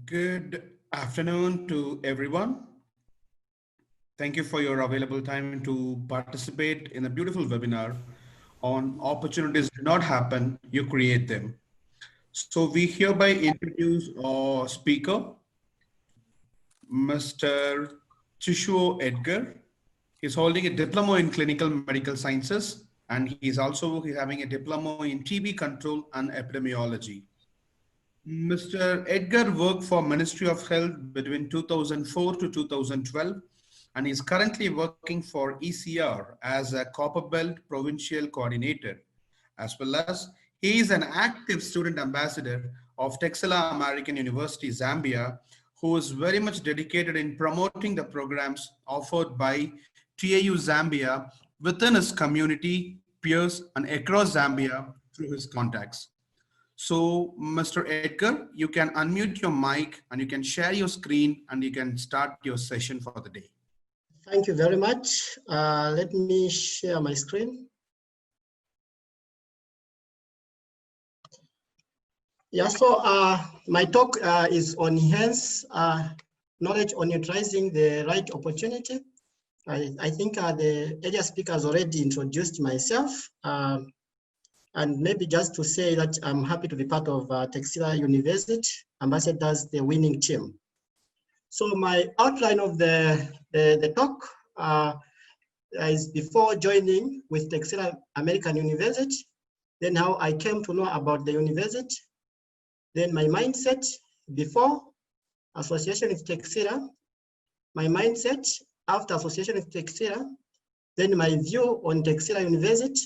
Good afternoon to everyone. Thank you for your available time to participate in a beautiful webinar on opportunities do not happen, you create them. So we hereby introduce our speaker, Mr. Chisuwo Edgar. He's holding a diploma in clinical medical sciences, and he's having a diploma in TB control and epidemiology. Mr. Edgar worked for Ministry of Health between 2004 to 2012, and is currently working for ECR as a Copper Belt Provincial Coordinator, as well as he is an active student ambassador of Texila American University, Zambia, who is very much dedicated in promoting the programs offered by TAU Zambia within his community, peers, and across Zambia through his contacts. So, Mr. Edgar, you can unmute your mic and you can share your screen and you can start your session for the day. Thank you very much. Let me share my screen. Yeah, so my talk is on hence knowledge on utilizing the right opportunity. I think the earlier speakers already introduced myself. And maybe just to say that I'm happy to be part of Texila University, ambassadors, the winning team. So my outline of the talk is before joining with Texila American University, then how I came to know about the university, then my mindset before association with Texila, my mindset after association with Texila, then my view on Texila University,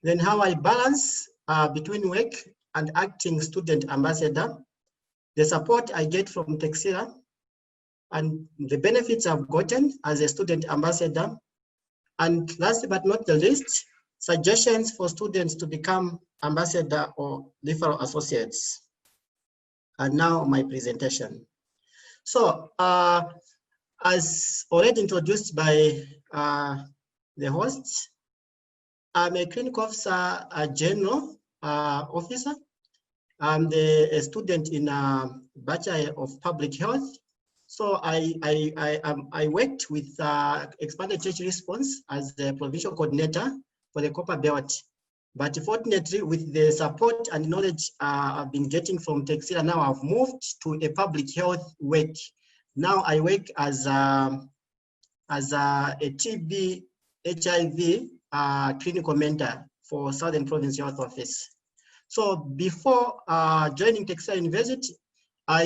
then how I balance between work and acting student ambassador, the support I get from Texila, and the benefits I've gotten as a student ambassador, and last but not the least, suggestions for students to become ambassador or referral associates. And now my presentation. So as already introduced by the hosts, I'm a clinical officer, a general officer. I'm a student in Bachelor of Public Health. So I worked with Expanded Church Response as the provincial coordinator for the Copper Belt. But fortunately, with the support and knowledge I've been getting from Tekzilla, now I've moved to a public health work. Now I work as a TB HIV clinical mentor for Southern Province Health Office. So before joining Texila University, I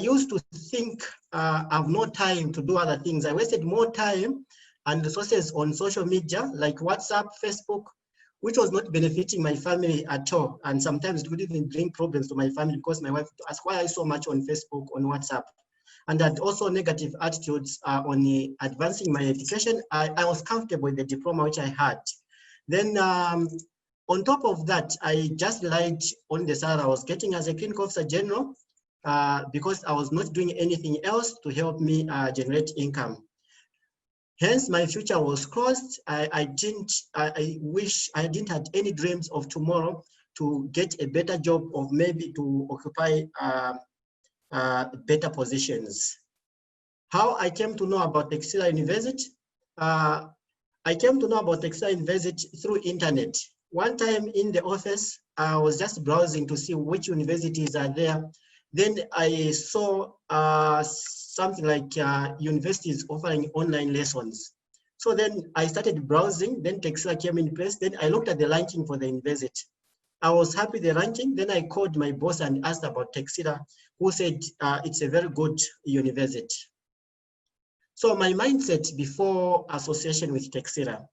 used to think I have no time to do other things. I wasted more time and resources on social media like WhatsApp, Facebook, which was not benefiting my family at all. And sometimes it would even bring problems to my family because my wife asked why I so much on Facebook, on WhatsApp. And that also negative attitudes on advancing my education. I was comfortable with the diploma which I had. Then on top of that, I just relied on the salary I was getting as a clinical officer general because I was not doing anything else to help me generate income. Hence, my future was closed. I wish I didn't have any dreams of tomorrow to get a better job or maybe to occupy better positions. How I came to know about Texila University? I came to know about Texila University through internet. One time in the office, I was just browsing to see which universities are there. Then I saw something like universities offering online lessons. So then I started browsing, then Texila came in place. Then I looked at the ranking for the university. I was happy with the ranking. Then I called my boss and asked about Texila, who said it's a very good university. So my mindset before association with Texila,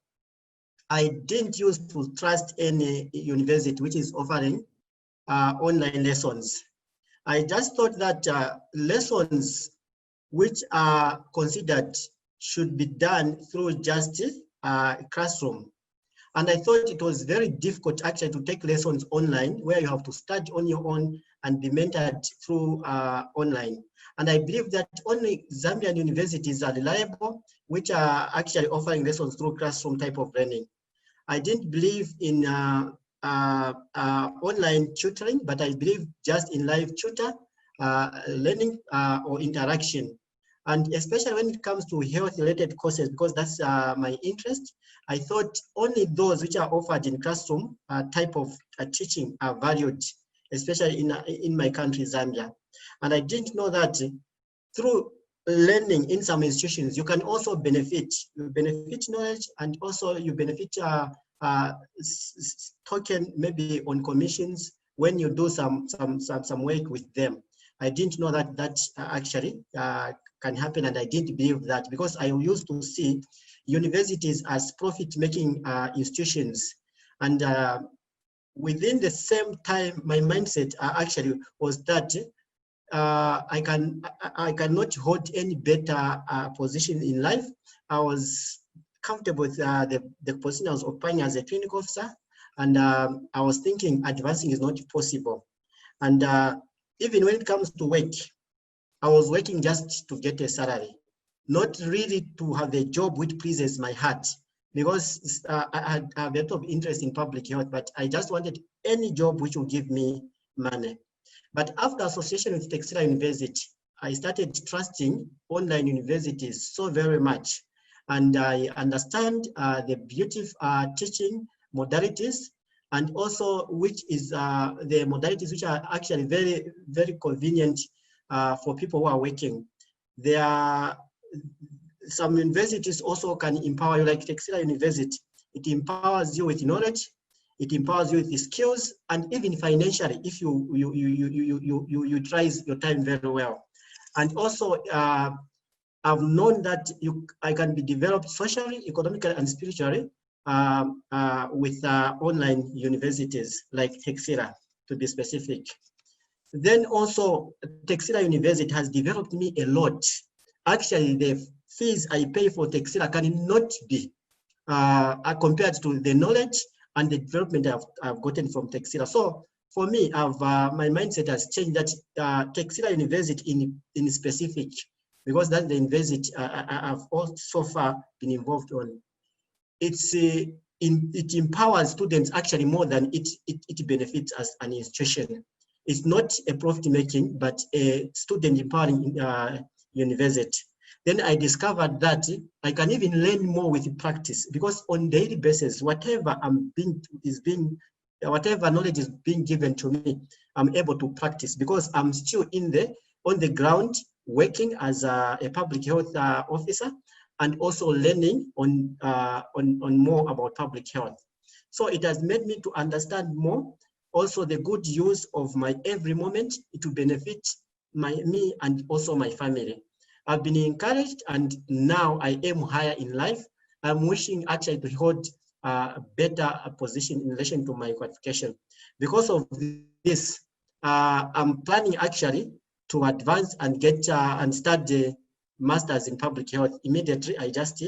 I didn't used to trust any university which is offering online lessons. I just thought that lessons which are considered should be done through just classroom. And I thought it was very difficult actually to take lessons online where you have to study on your own and be mentored through online. And I believe that only Zambian universities are reliable, which are actually offering lessons through classroom type of learning. I didn't believe in online tutoring, but I believe just in live tutor learning or interaction. And especially when it comes to health-related courses, because that's my interest, I thought only those which are offered in classroom type of teaching are valued, especially in my country, Zambia. And I didn't know that through learning in some institutions, you can also benefit. You benefit knowledge, and also you benefit token maybe on commissions when you do some work with them. I didn't know that actually can happen, and I didn't believe that, because I used to see universities as profit-making institutions, and within the same time, my mindset actually was that I cannot hold any better position in life. I was comfortable with the position I was occupying as a clinical officer, and I was thinking advancing is not possible. And even when it comes to work, I was working just to get a salary, not really to have a job which pleases my heart, because I had a bit of interest in public health, but I just wanted any job which will give me money. But after association with Texila University, I started trusting online universities so very much. And I understand the beautiful teaching modalities, and also which is the modalities which are actually very, very convenient for people who are working. There are some universities also can empower you, like Texila University. It empowers you with knowledge, it empowers you with the skills, and even financially, if you utilize your time very well. And also, I've known that I can be developed socially, economically, and spiritually with online universities like Texila, to be specific. Then also, Texila University has developed me a lot. Actually, the fees I pay for Texila cannot be compared to the knowledge and the development I've gotten from Texila. So for me, my mindset has changed that Texila University in specific, because that's the university I've so far been involved on. It empowers students actually more than it benefits as an institution. It's not a profit making, but a student empowering university. Then I discovered that I can even learn more with practice, because on daily basis, whatever knowledge is being given to me, I'm able to practice, because I'm still on the ground working as a public health officer, and also learning on more about public health. So it has made me to understand more also the good use of my every moment to benefit me and also my family. I've been encouraged, and now I aim higher in life. I'm wishing actually to hold a better position in relation to my qualification. Because of this, I'm planning actually to advance and get and start the master's in public health. Immediately, I just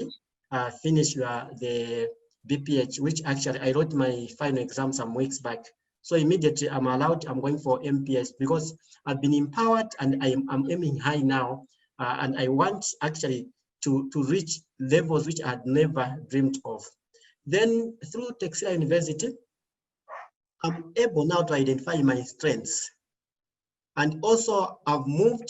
finished the BPH, which actually I wrote my final exam some weeks back. So immediately I'm going for MPS, because I've been empowered and I'm aiming high now. And I want actually to reach levels which I had never dreamed of. Then through Texila University, I'm able now to identify my strengths. And also I've moved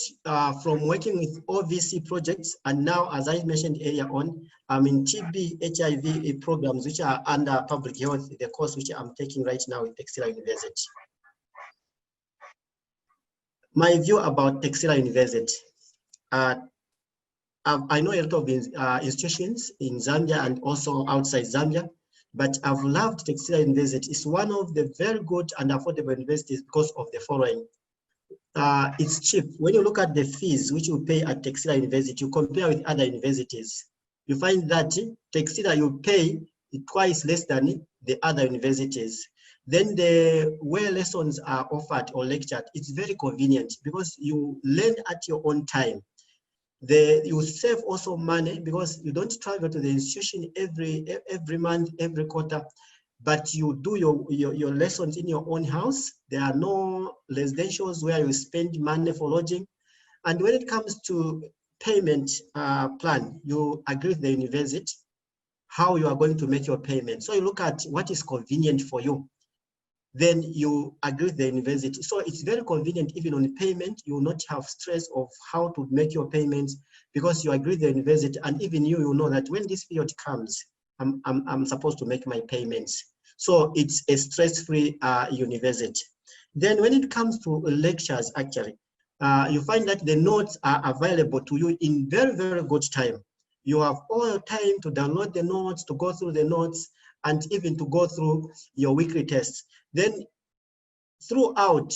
from working with OVC projects, and now, as I mentioned earlier on, I'm in TB, HIV programs, which are under public health, the course which I'm taking right now with Texila University. My view about Texila University. I know a lot of institutions in Zambia and also outside Zambia, but I've loved Texila University. It's one of the very good and affordable universities because of the following. It's cheap. When you look at the fees which you pay at Texila University, you compare with other universities, you find that Texila you pay twice less than the other universities. Then the where lessons are offered or lectured, it's very convenient because you learn at your own time. You save also money because you don't travel to the institution every month, every quarter, but you do your lessons in your own house. There are no residentials where you spend money for lodging. And when it comes to payment plan, you agree with the university how you are going to make your payment. So you look at what is convenient for you. then you agree with the university. So it's very convenient. Even on payment, you will not have stress of how to make your payments, because you agree with the university, and even you know that when this period comes, I'm supposed to make my payments. So it's a stress-free university. Then when it comes to lectures, actually, you find that the notes are available to you in very, very good time. You have all your time to download the notes, to go through the notes, and even to go through your weekly tests. Then throughout,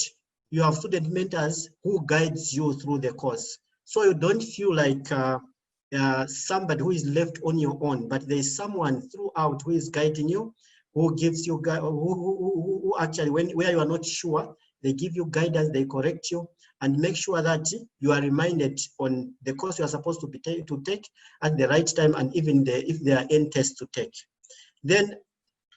you have student mentors who guides you through the course. So you don't feel like somebody who is left on your own, but there is someone throughout who is guiding you, who gives you, who actually, where you are not sure, they give you guidance, they correct you, and make sure that you are reminded on the course you are supposed to take at the right time, and even if there are end tests to take. Then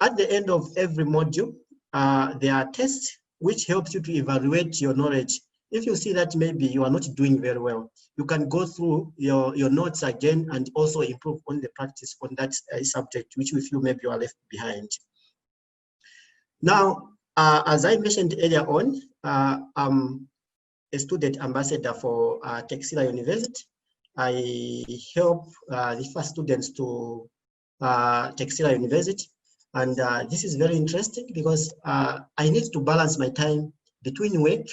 at the end of every module, there are tests which helps you to evaluate your knowledge. If you see that maybe you are not doing very well, you can go through your notes again and also improve on the practice on that subject, which you feel maybe you are left behind. Now, as I mentioned earlier on, I'm a student ambassador for Texila University. I help the first students to Texila University. And this is very interesting because I need to balance my time between work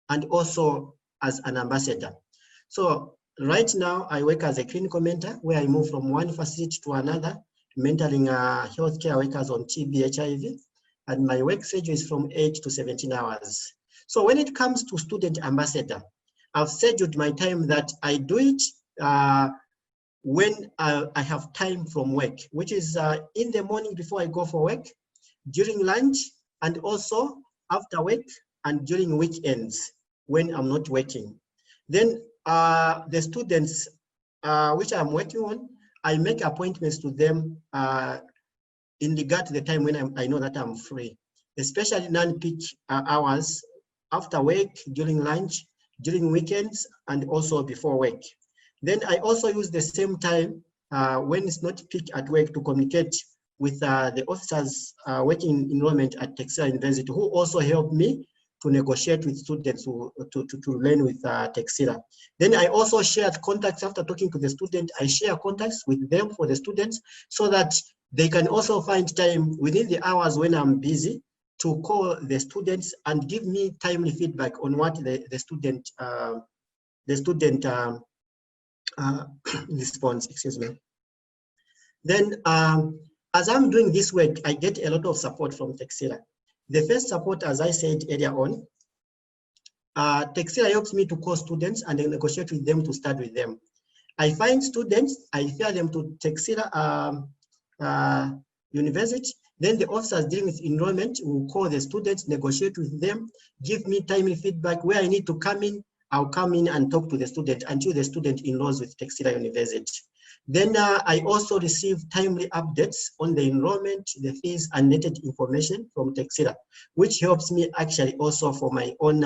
and also as an ambassador. So right now I work as a clinical mentor, where I move from one facility to another, mentoring healthcare workers on TB, HIV, and my work schedule is from 8 to 17 hours. So when it comes to student ambassador, I've scheduled my time that I do it when I have time from work, which is in the morning before I go for work, during lunch, and also after work and during weekends when I'm not working. Then the students which I'm working on, I make appointments to them in regard to the time when I know that I'm free, especially non-peak hours, after work, during lunch, during weekends, and also before work. Then I also use the same time when it's not peak at work to communicate with the officers working enrollment at Texila University, who also help me to negotiate with students to learn with Texila. Then I also share contacts after talking to the student. I share contacts with them for the students so that they can also find time within the hours when I'm busy to call the students and give me timely feedback on what the student response, excuse me. Then as I'm doing this work, I get a lot of support from Texila. The first support, as I said earlier on, Texila helps me to call students and then negotiate with them to start with them. I find students, I refer them to Texila University. Then the officers dealing with enrollment will call the students, negotiate with them, give me timely feedback. Where I need to come in, I'll come in and talk to the student until the student enrolls with Texila University. Then I also receive timely updates on the enrollment, the fees, and related information from Texila, which helps me actually also for my own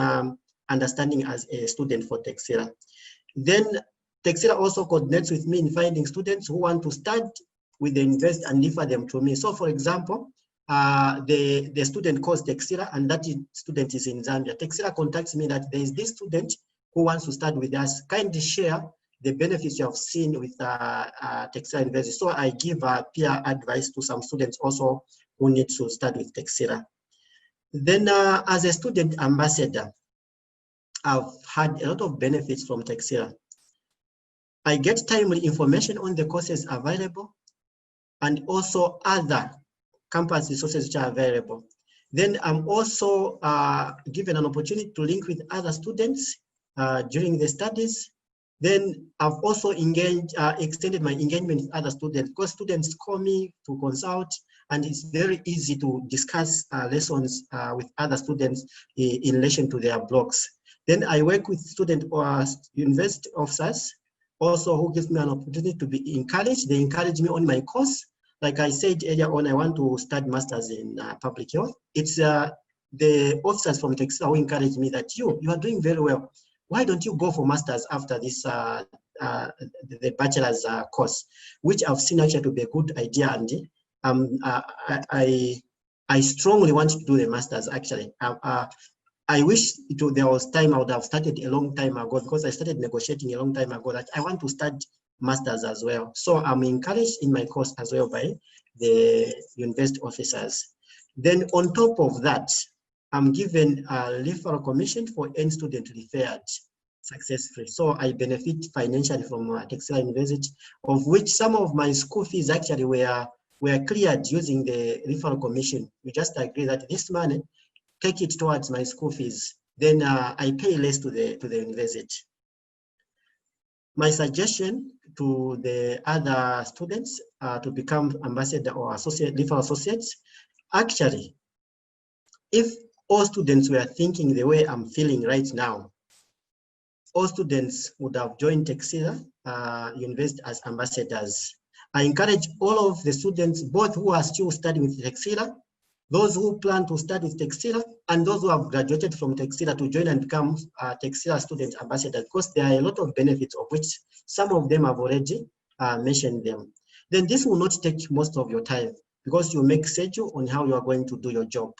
understanding as a student for Texila. Then Texila also coordinates with me in finding students who want to start with the university and refer them to me. So for example, the student calls Texila, and that student is in Zambia. Texila contacts me that there is this student who wants to start with us. Kindly share the benefits you have seen with Texila University. So I give peer advice to some students also who need to start with Texila. Then as a student ambassador, I've had a lot of benefits from Texila. I get timely information on the courses available and also other campus resources which are available. Then I'm also given an opportunity to link with other students during the studies. Then I've also extended my engagement with other students, because students call me to consult, and it's very easy to discuss lessons with other students in relation to their blogs. Then I work with student or university officers also who gives me an opportunity to be encouraged. They encourage me on my course. Like I said earlier on, I want to start masters in public health. It's the officers from Texila who encourage me that you are doing very well. Why don't you go for masters after this the bachelor's course, which I've seen actually to be a good idea, and I strongly want to do the master's actually. I wish there was time I would have started a long time ago, because I started negotiating a long time ago that I want to start master's as well. So I'm encouraged in my course as well by the university officers. Then on top of that, I'm given a referral commission for any student referred successfully. So I benefit financially from Texila University, of which some of my school fees actually were cleared using the referral commission. We just agree that this money, take it towards my school fees. Then I pay less to the university. My suggestion to the other students to become ambassador or associate, referral associates, actually, if all students were thinking the way I'm feeling right now, all students would have joined Tekzilla University as ambassadors. I encourage all of the students, both who are still studying with Tekzilla, those who plan to study with Tekzilla, and those who have graduated from Tekzilla to join and become Tekzilla student ambassadors, because there are a lot of benefits of which some of them have already mentioned them. Then this will not take most of your time, because you make schedule on how you are going to do your job.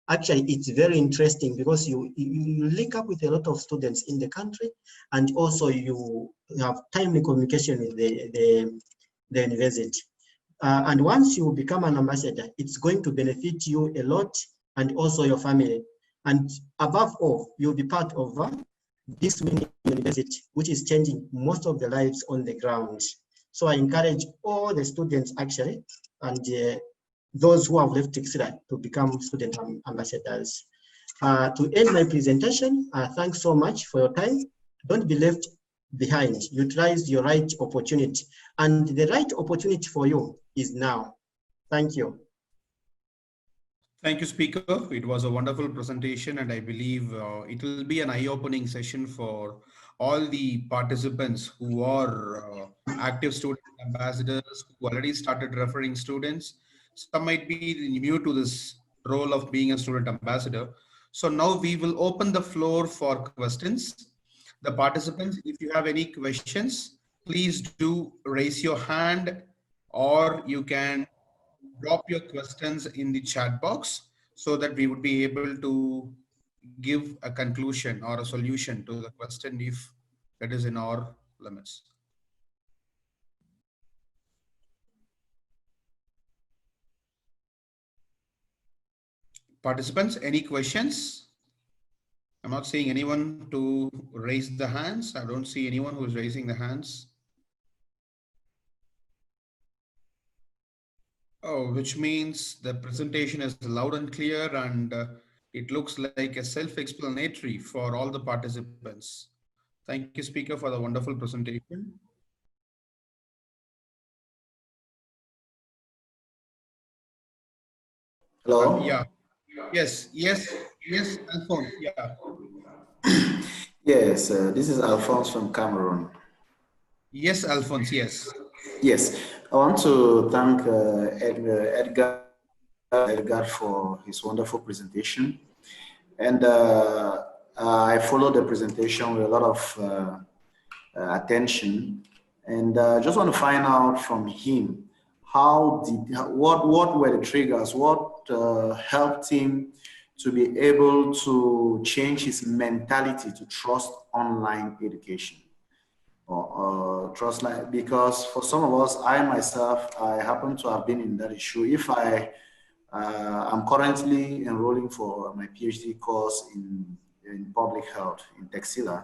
Actually, it's very interesting because you link up with a lot of students in the country, and also you have timely communication with the university. And once you become an ambassador, it's going to benefit you a lot, and also your family. And above all, you'll be part of this winning university, which is changing most of the lives on the ground. So I encourage all the students actually, and those who have left Tekzilla to become student ambassadors. To end my presentation, thanks so much for your time. Don't be left behind. Utilize your right opportunity, and the right opportunity for you is now. Thank you. Thank you, Speaker. It was a wonderful presentation, and I believe it will be an eye-opening session for all the participants who are active student ambassadors who already started referring students. Some might be new to this role of being a student ambassador. So now we will open the floor for questions. The participants, if you have any questions, please do raise your hand, or you can drop your questions in the chat box so that we would be able to give a conclusion or a solution to the question if that is in our limits. Participants, any questions? I'm not seeing anyone to raise the hands. I don't see anyone who's raising the hands. Oh, which means the presentation is loud and clear, and it looks like a self-explanatory for all the participants. Thank you, Speaker, for the wonderful presentation. Hello? Yeah. Yes, Alphonse. Yeah. Yes, this is Alphonse from Cameroon. Yes, Alphonse, yes. Yes, I want to thank Edgar for his wonderful presentation. And I followed the presentation with a lot of attention. And just want to find out from him, what were the triggers, what helped him to be able to change his mentality to trust online education, or trust, like, because for some of us, I myself, I happen to have been in that issue. If I'm currently enrolling for my PhD course in public health in Texila,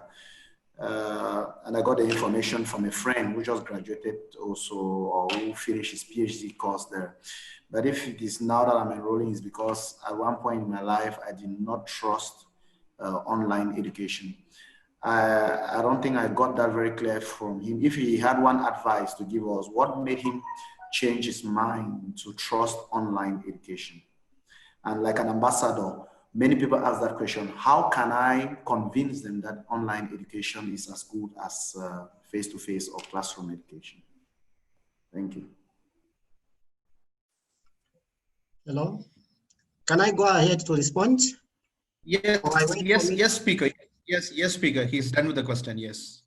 and I got the information from a friend who just graduated also, or who finished his PhD course there. But if it is now that I'm enrolling, it's because at one point in my life, I did not trust online education. I don't think I got that very clear from him. If he had one advice to give us, what made him change his mind to trust online education? And like an ambassador, many people ask that question: how can I convince them that online education is as good as face-to-face or classroom education? Thank you. Hello, can I go ahead to respond? Yes, yes, Speaker. Yes, Speaker. He's done with the question, yes.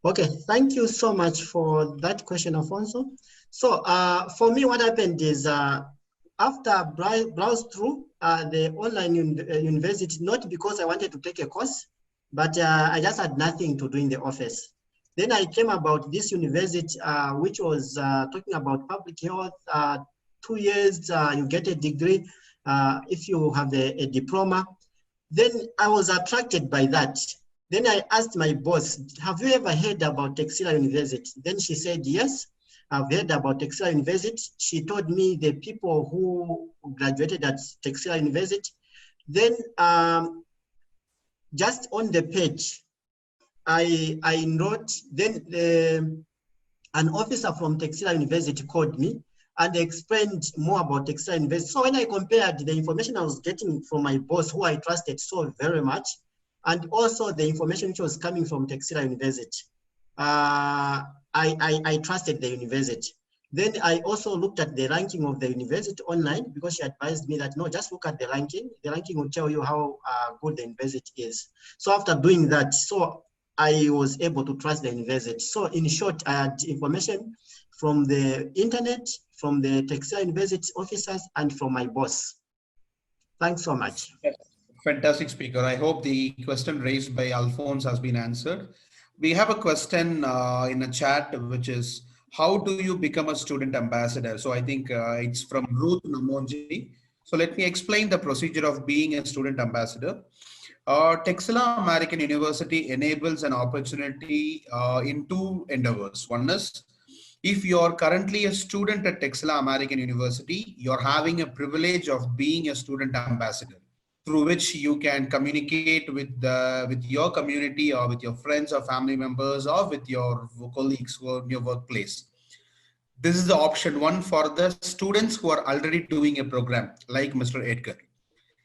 Okay, thank you so much for that question, Alfonso. So for me, what happened is after browse through the online university, not because I wanted to take a course, but I just had nothing to do in the office. Then I came about this university, which was talking about public health. 2 years, you get a degree if you have a diploma. Then I was attracted by that. Then I asked my boss, have you ever heard about Texila University? Then she said, yes, I've heard about Texila University. She told me the people who graduated at Texila University. Then just on the page, I wrote, then an officer from Texila University called me and explained more about Texila University. So when I compared the information I was getting from my boss, who I trusted so very much, and also the information which was coming from Texila University, I trusted the university. Then I also looked at the ranking of the university online, because she advised me that, no, just look at the ranking. The ranking will tell you how good the university is. So after doing that, so I was able to trust the university. So in short, I had information from the internet, from the Texila University officers, and from my boss. Thanks so much. Fantastic speaker. I hope the question raised by Alphonse has been answered. We have a question in a chat, which is, how do you become a student ambassador? So I think it's from Ruth Namonji. So let me explain the procedure of being a student ambassador. Texila American University enables an opportunity in two endeavors. One is, if you're currently a student at Texila American University, you're having a privilege of being a student ambassador, through which you can communicate with your community, or with your friends or family members, or with your colleagues who are in your workplace. This is the option one for the students who are already doing a program like Mr. Edgar.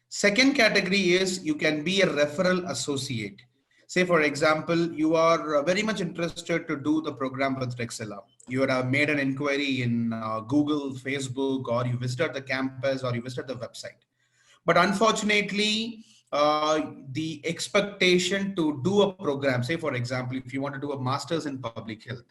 Second category is, you can be a referral associate. Say, for example, you are very much interested to do the program with Tekzilla. You would have made an inquiry in Google, Facebook, or you visited the campus, or you visited the website. But unfortunately, the expectation to do a program, say, for example, if you want to do a master's in public health,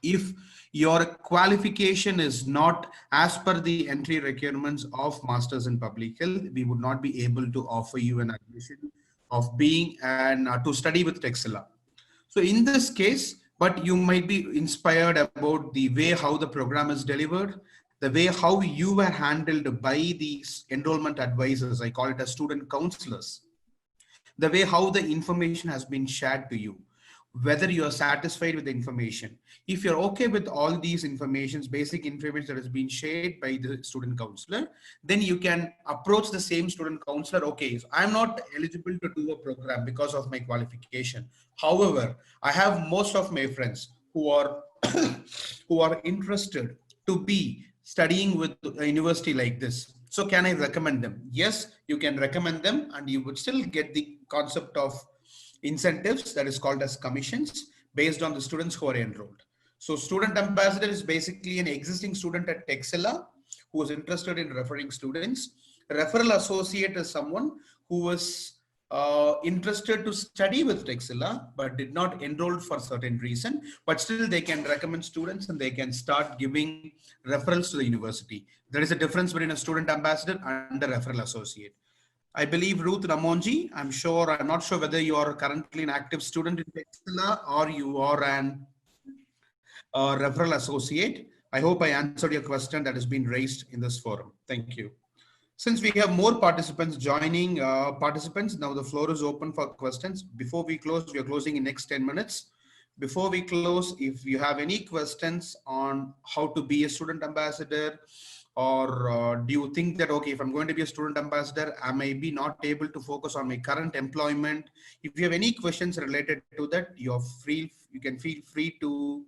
if your qualification is not as per the entry requirements of masters in public health, we would not be able to offer you an admission of being and to study with Tekzilla. So in this case, but you might be inspired about the way how the program is delivered, the way how you were handled by these enrollment advisors, I call it as student counselors, the way how the information has been shared to you, whether you are satisfied with the information. If you're okay with all these informations, basic information that has been shared by the student counselor, then you can approach the same student counselor. Okay, so I'm not eligible to do a program because of my qualification. However, I have most of my friends who are who are interested to be studying with a university like this. So can I recommend them? Yes, you can recommend them, and you would still get the concept of incentives, that is called as commissions, based on the students who are enrolled. So student ambassador is basically an existing student at Tekzilla who is interested in referring students. Referral associate is someone who was interested to study with Tekzilla but did not enroll for certain reason, but still they can recommend students and they can start giving referrals to the university. There is a difference between a student ambassador and a referral associate. I believe Ruth Ramonji, I'm not sure whether you are currently an active student in Texila or you are an referral associate. I hope I answered your question that has been raised in this forum. Thank you. Since we have more participants joining, now the floor is open for questions. Before we close, we are closing in next 10 minutes. Before we close, if you have any questions on how to be a student ambassador, or do you think that, okay, if I'm going to be a student ambassador, I may be not able to focus on my current employment. If you have any questions related to that, you can feel free to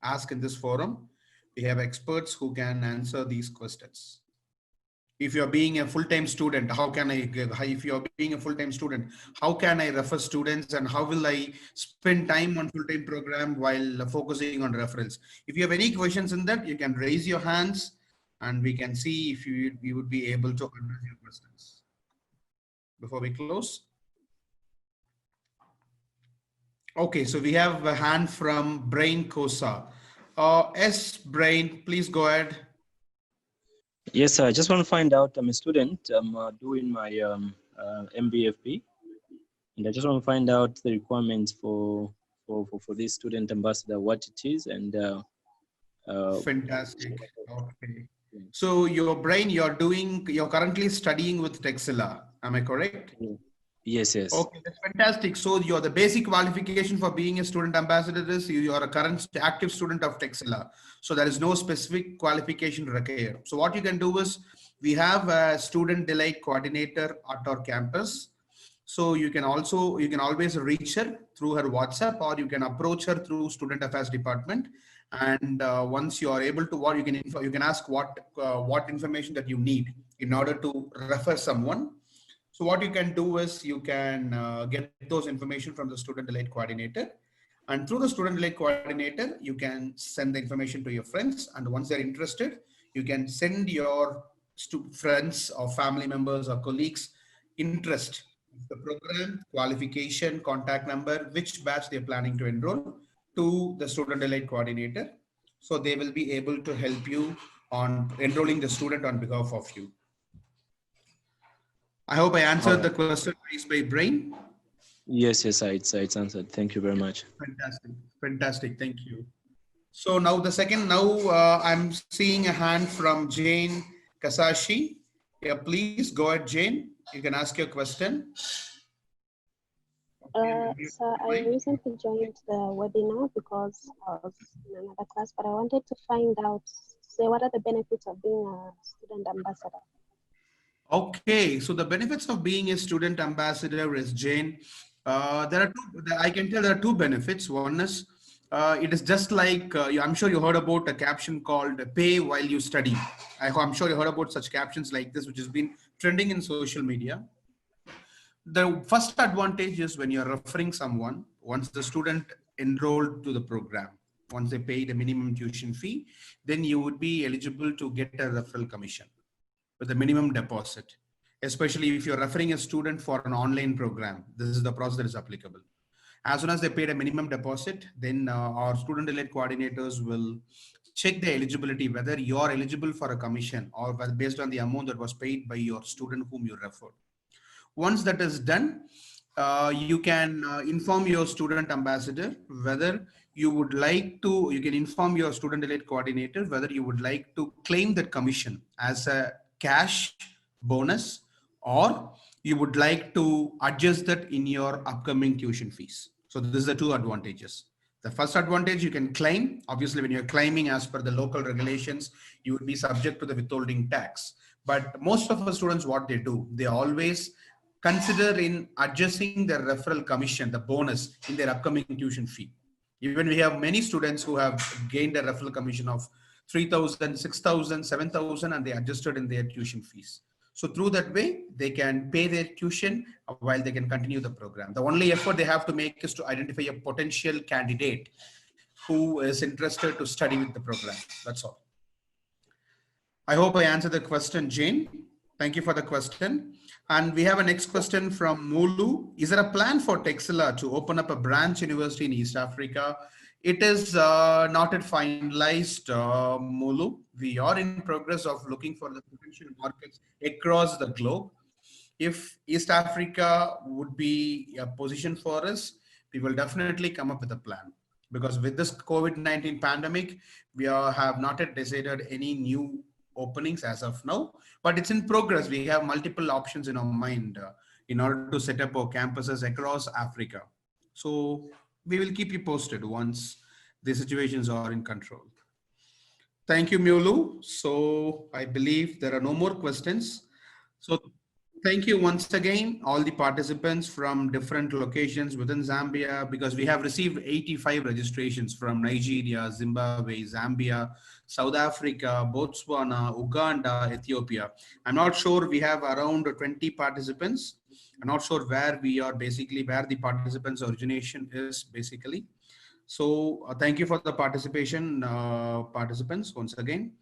ask in this forum. We have experts who can answer these questions. If you're being a full-time student, if you're being a full-time student, how can I refer students, and how will I spend time on full-time program while focusing on referrals? If you have any questions in that, you can raise your hands and we can see if you would be able to address your questions. Before we close. Okay, so we have a hand from Brain Kosa. Brain, please go ahead. Yes, I just want to find out. I'm a student. I'm doing my MBFP, and I just want to find out the requirements for this student ambassador, what it is, and Fantastic. Okay. So your brain, you're currently studying with Texila. Am I correct? yes, yes. Okay, that's fantastic. So you're the basic qualification for being a student ambassador is you are a current active student of Texila. So there is no specific qualification required. So what you can do is we have a student delight coordinator at our campus. So you can always reach her through her WhatsApp, or you can approach her through student affairs department. And once you are able to, what you can ask what information that you need in order to refer someone. So what you can do is you can get those information from the student delight coordinator, and through the student delight coordinator, you can send the information to your friends. And once they're interested, you can send your friends or family members or colleagues interest, the program, qualification, contact number, which batch they're planning to enroll to the student delight coordinator. So they will be able to help you on enrolling the student on behalf of you. I hope I answered the question raised by Brain. Yes, yes, it's answered. Thank you very much. Fantastic, fantastic. Thank you. So now the second, I'm seeing a hand from Jane Kasashi. Yeah, please go ahead, Jane. You can ask your question. So I recently joined the webinar because I was in another class, but I wanted to find out, say, what are the benefits of being a student ambassador? Okay, so the benefits of being a student ambassador is, Jane, there are two, I can tell there are two benefits. One is, it is just like, I'm sure you heard about a caption called pay while you study. I'm sure you heard about such captions like this, which has been trending in social media. The first advantage is when you're referring someone, once the student enrolled to the program, once they pay the minimum tuition fee, then you would be eligible to get a referral commission with a minimum deposit, especially if you're referring a student for an online program. This is the process that is applicable. As soon as they paid a minimum deposit, then our student-led coordinators will check the eligibility, whether you're eligible for a commission or based on the amount that was paid by your student whom you referred. Once that is done, you can inform your student ambassador whether you would like to, you can inform your student-led coordinator whether you would like to claim that commission as a cash bonus, or you would like to adjust that in your upcoming tuition fees. So this is the two advantages. The first advantage, you can claim. Obviously, when you're claiming as per the local regulations, you would be subject to the withholding tax. But most of our students, what they do, they always consider in adjusting their referral commission, the bonus, in their upcoming tuition fee. Even we have many students who have gained a referral commission of 3,000, 6,000, 7,000, and they adjusted in their tuition fees. So through that way, they can pay their tuition while they can continue the program. The only effort they have to make is to identify a potential candidate who is interested to study with the program. That's all. I hope I answered the question, Jane. Thank you for the question. And we have a next question from Mulu. Is there a plan for Tekzilla to open up a branch university in East Africa? It is not yet finalized, Mulu. We are in progress of looking for the potential markets across the globe. If East Africa would be a position for us, we will definitely come up with a plan. Because with this COVID-19 pandemic, we have not yet decided any new openings as of now, but it's in progress. We have multiple options in our mind in order to set up our campuses across Africa. So we will keep you posted once the situations are in control. Thank you, Mulu. So I believe there are no more questions. So thank you once again, all the participants from different locations within Zambia, because we have received 85 registrations from Nigeria, Zimbabwe, Zambia, South Africa, Botswana, Uganda, Ethiopia. I'm not sure, we have around 20 participants. I'm not sure where we are basically, where the participants' origination is basically. So thank you for the participation, participants, once again.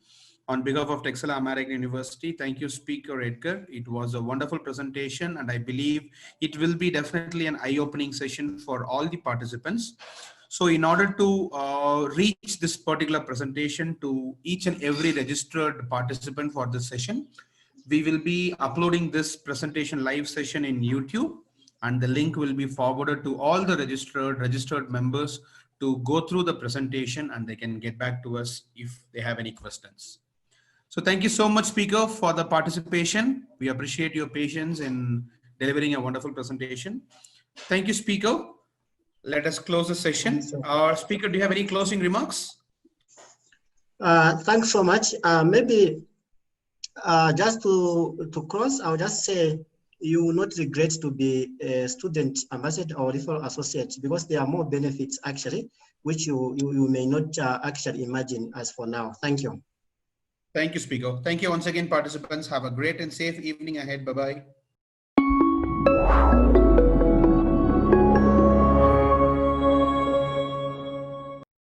On behalf of Texila American University, thank you, Speaker Edgar. It was a wonderful presentation, and I believe it will be definitely an eye-opening session for all the participants. So in order to reach this particular presentation to each and every registered participant for this session, we will be uploading this presentation live session in YouTube, and the link will be forwarded to all the registered members to go through the presentation, and they can get back to us if they have any questions. So thank you so much, speaker, for the participation. We appreciate your patience in delivering a wonderful presentation. Thank you, speaker. Let us close the session. Speaker, do you have any closing remarks? Thanks so much. Maybe just to close, I'll just say you will not regret to be a student ambassador or referral associate, because there are more benefits actually, which you may not actually imagine as for now. Thank you. Thank you, speaker. Thank you once again, participants. Have a great and safe evening ahead. Bye-bye.